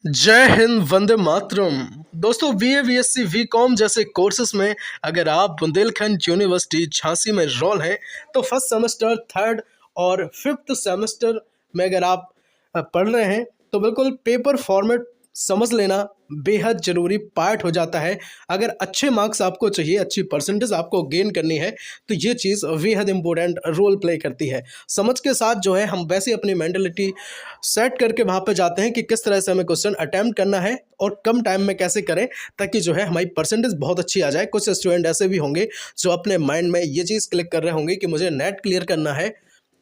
जय हिंद, वंदे मातरम। दोस्तों, BA BSc BCom जैसे कोर्सेज में अगर आप बुंदेलखंड यूनिवर्सिटी झांसी में रोल हैं तो फर्स्ट सेमेस्टर, थर्ड और फिफ्थ सेमेस्टर में अगर आप पढ़ रहे हैं तो बिल्कुल पेपर फॉर्मेट समझ लेना बेहद ज़रूरी पार्ट हो जाता है। अगर अच्छे मार्क्स आपको चाहिए, अच्छी परसेंटेज आपको गेन करनी है तो ये चीज़ बेहद इंपॉर्टेंट रोल प्ले करती है। समझ के साथ जो है हम वैसे अपनी मेंटलिटी सेट करके वहाँ पे जाते हैं कि किस तरह से हमें क्वेश्चन अटैम्प्ट करना है और कम टाइम में कैसे करें ताकि जो है हमारी परसेंटेज बहुत अच्छी आ जाए। कुछ स्टूडेंट ऐसे भी होंगे जो अपने माइंड में ये चीज़ क्लिक कर रहे होंगे कि मुझे नेट क्लियर करना है।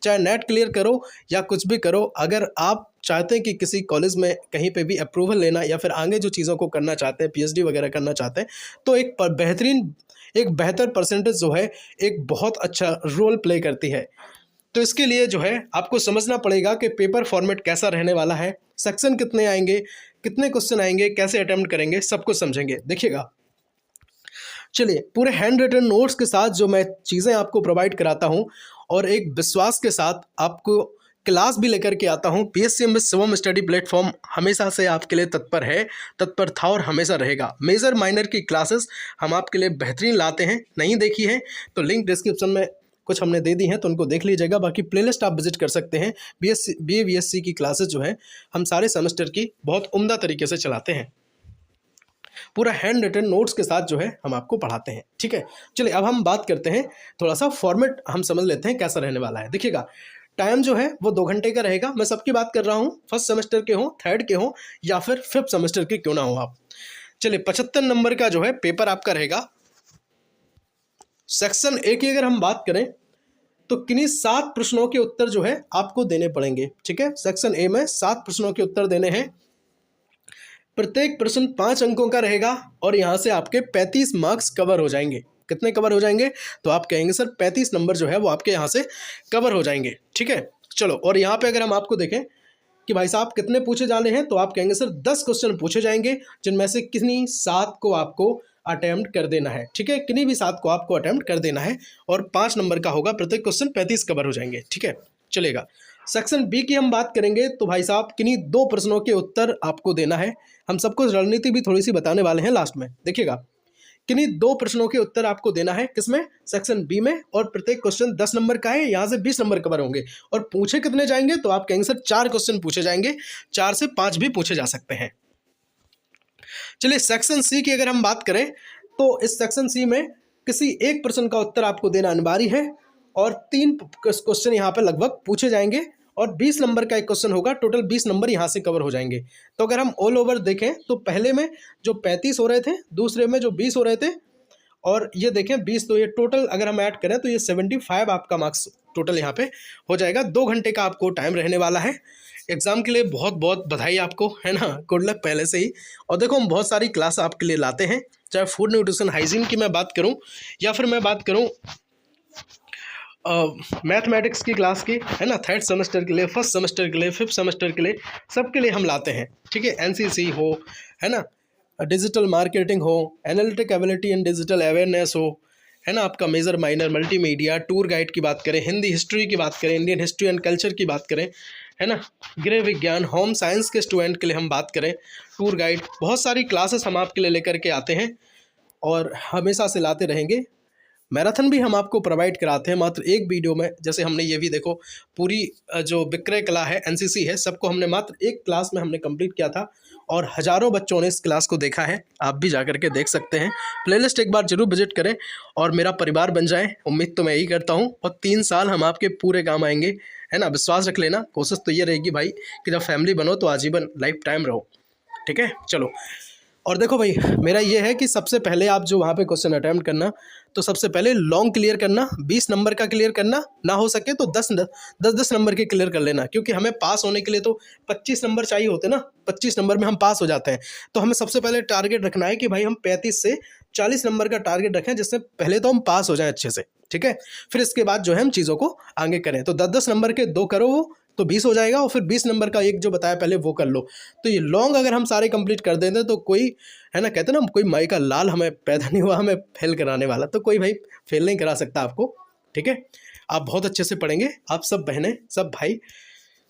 चाहे नेट क्लियर करो या कुछ भी करो, अगर आप चाहते हैं कि किसी कॉलेज में कहीं पे भी अप्रूवल लेना या फिर आगे जो चीज़ों को करना चाहते हैं, पीएचडी वगैरह करना चाहते हैं, तो एक बेहतर परसेंटेज जो है एक बहुत अच्छा रोल प्ले करती है। तो इसके लिए जो है आपको समझना पड़ेगा कि पेपर फॉर्मेट कैसा रहने वाला है, सेक्शन कितने आएंगे, कितने क्वेश्चन आएंगे, कैसे अटेम्प्ट करेंगे, सब कुछ समझेंगे। देखिएगा, चलिए, पूरे हैंड रिटन नोट्स के साथ जो मैं चीज़ें आपको प्रोवाइड कराता हूँ और एक विश्वास के साथ आपको क्लास भी लेकर के आता हूँ। पीएससीएम शिवम स्टडी प्लेटफॉर्म हमेशा से आपके लिए तत्पर था और हमेशा रहेगा। मेजर माइनर की क्लासेस हम आपके लिए बेहतरीन लाते हैं। नहीं देखी है तो लिंक डिस्क्रिप्शन में कुछ हमने दे दी हैं तो उनको देख लीजिएगा। बाकी प्लेलिस्ट आप विजिट कर सकते हैं। बीएससी की क्लासेस जो है हम सारे सेमेस्टर की बहुत उम्दा तरीके से चलाते हैं। पूरा हैंड रिटन नोट्स के साथ जो है हम आपको पढ़ाते हैं। ठीक है, चलिए अब हम बात करते हैं, थोड़ा सा फॉर्मेट हम समझ लेते हैं कैसा रहने वाला है। देखिएगा, टाइम जो है वो 2 घंटे का रहेगा। मैं सबकी बात कर रहा हूँ, फर्स्ट सेमेस्टर के हों, थर्ड के हों या फिर फिफ्थ सेमेस्टर के क्यों ना हो आप। चलिए, 75 नंबर का जो है पेपर आपका रहेगा। सेक्शन ए की अगर हम बात करें तो किन्हीं 7 प्रश्नों के उत्तर जो है आपको देने पड़ेंगे। ठीक है, सेक्शन ए में 7 प्रश्नों के उत्तर देने हैं। प्रत्येक प्रश्न 5 अंकों का रहेगा और यहाँ से आपके 35 मार्क्स कवर हो जाएंगे। कितने कवर हो जाएंगे? तो आप कहेंगे सर 35 नंबर जो है वो आपके यहाँ से कवर हो जाएंगे। ठीक है, चलो, और यहाँ पे अगर हम आपको देखें कि भाई साहब कितने पूछे जाने हैं तो आप कहेंगे सर 10 क्वेश्चन पूछे जाएंगे, जिनमें से किन्हीं 7 को आपको अटेम्प्ट कर देना है। ठीक है, किन्हीं भी 7 को आपको अटेम्प्ट कर देना है और 5 नंबर का होगा प्रत्येक क्वेश्चन, 35 कवर हो जाएंगे। ठीक है, चलेगा। सेक्शन बी की हम बात करेंगे तो भाई साहब किन्हीं 2 प्रश्नों के उत्तर आपको देना है। हम सबको रणनीति भी थोड़ी सी बताने वाले हैं लास्ट में। देखिएगा, किन्हीं 2 प्रश्नों के उत्तर आपको देना है। किसमें? सेक्शन बी में। और प्रत्येक क्वेश्चन 10 नंबर का है, यहाँ से 20 नंबर कवर होंगे। और पूछे कितने जाएंगे? तो आप कहेंगे सर 4 क्वेश्चन पूछे जाएंगे, 4 से 5 भी पूछे जा सकते हैं। चलिए, सेक्शन सी की अगर हम बात करें तो इस सेक्शन सी में किसी एक प्रश्न का उत्तर आपको देना अनिवार्य है और 3 क्वेश्चन यहाँ पे लगभग पूछे जाएंगे और 20 नंबर का एक क्वेश्चन होगा। टोटल 20 नंबर यहाँ से कवर हो जाएंगे। तो अगर हम ऑल ओवर देखें तो पहले में जो 35 हो रहे थे, दूसरे में जो 20 हो रहे थे और ये देखें 20, तो ये टोटल अगर हम ऐड करें तो ये 75 आपका मार्क्स टोटल यहाँ पे हो जाएगा। 2 घंटे का आपको टाइम रहने वाला है। एग्ज़ाम के लिए बहुत बहुत बधाई आपको, है ना, गुड लक पहले से ही। और देखो, हम बहुत सारी क्लास आपके लिए लाते हैं, चाहे फूड न्यूट्रिशन हाइजीन की मैं बात करूं या फिर मैं बात करूं मैथमेटिक्स की क्लास की, है ना, थर्ड सेमेस्टर के लिए, फर्स्ट सेमेस्टर के लिए, फिफ्थ सेमेस्टर के लिए, सबके लिए हम लाते हैं। ठीक है, एनसीसी हो, है ना, डिजिटल मार्केटिंग हो, analytic ability and digital awareness हो, है ना, आपका major minor multimedia, tour guide की बात करें, हिंदी हिस्ट्री की बात करें, इंडियन हिस्ट्री एंड कल्चर की बात करें, है ना, गृह विज्ञान, होम साइंस के स्टूडेंट के लिए हम बात करें, टूर गाइड, बहुत सारी क्लासेस हम आपके लिए लेकर के आते हैं और हमेशा से लाते रहेंगे। मैराथन भी हम आपको प्रोवाइड कराते हैं मात्र एक वीडियो में। जैसे हमने ये भी देखो, पूरी जो विक्रय कला है, एनसीसी है, सबको हमने मात्र एक क्लास में हमने कंप्लीट किया था और हज़ारों बच्चों ने इस क्लास को देखा है। आप भी जाकर के देख सकते हैं। प्लेलिस्ट एक बार जरूर विजिट करें और मेरा परिवार बन जाए, उम्मीद तो मैं यही करता हूँ। और 3 साल हम आपके पूरे काम आएंगे, है ना, विश्वास रख लेना। कोशिश तो ये रहेगी भाई कि जब फैमिली बनो तो आजीवन लाइफ टाइम रहो। ठीक है, चलो। और देखो भाई, मेरा ये है कि सबसे पहले आप जो वहाँ पे क्वेश्चन अटैम्प्ट करना, तो सबसे पहले लॉन्ग क्लियर करना, 20 नंबर का क्लियर करना, ना हो सके तो 10 नंबर के क्लियर कर लेना, क्योंकि हमें पास होने के लिए तो 25 नंबर चाहिए होते ना। 25 नंबर में हम पास हो जाते हैं। तो हमें सबसे पहले टारगेट रखना है कि भाई हम 35 से 40 नंबर का टारगेट रखें, जिससे पहले तो हम पास हो जाएं अच्छे से। ठीक है, फिर इसके बाद जो है हम चीज़ों को आगे करें। तो 10 नंबर के 2 करो वो तो 20 हो जाएगा और फिर 20 नंबर का एक जो बताया पहले वो कर लो। तो ये लॉन्ग अगर हम सारे कंप्लीट कर देते तो कोई, है ना, कहते हैं ना, कोई माई का लाल हमें पैदा नहीं हुआ हमें फेल कराने वाला, तो कोई भाई फेल नहीं करा सकता आपको। ठीक है, आप बहुत अच्छे से पढ़ेंगे, आप सब बहनें, सब भाई,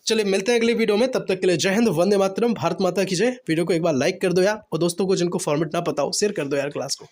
चलिए मिलते हैं अगली वीडियो में, तब तक के लिए जय हिंद, वंदे मातरम, भारत माता की जय। वीडियो को एक बार लाइक कर दो यार, और दोस्तों को जिनको फॉर्मेट ना पता हो शेयर कर दो यार क्लास को।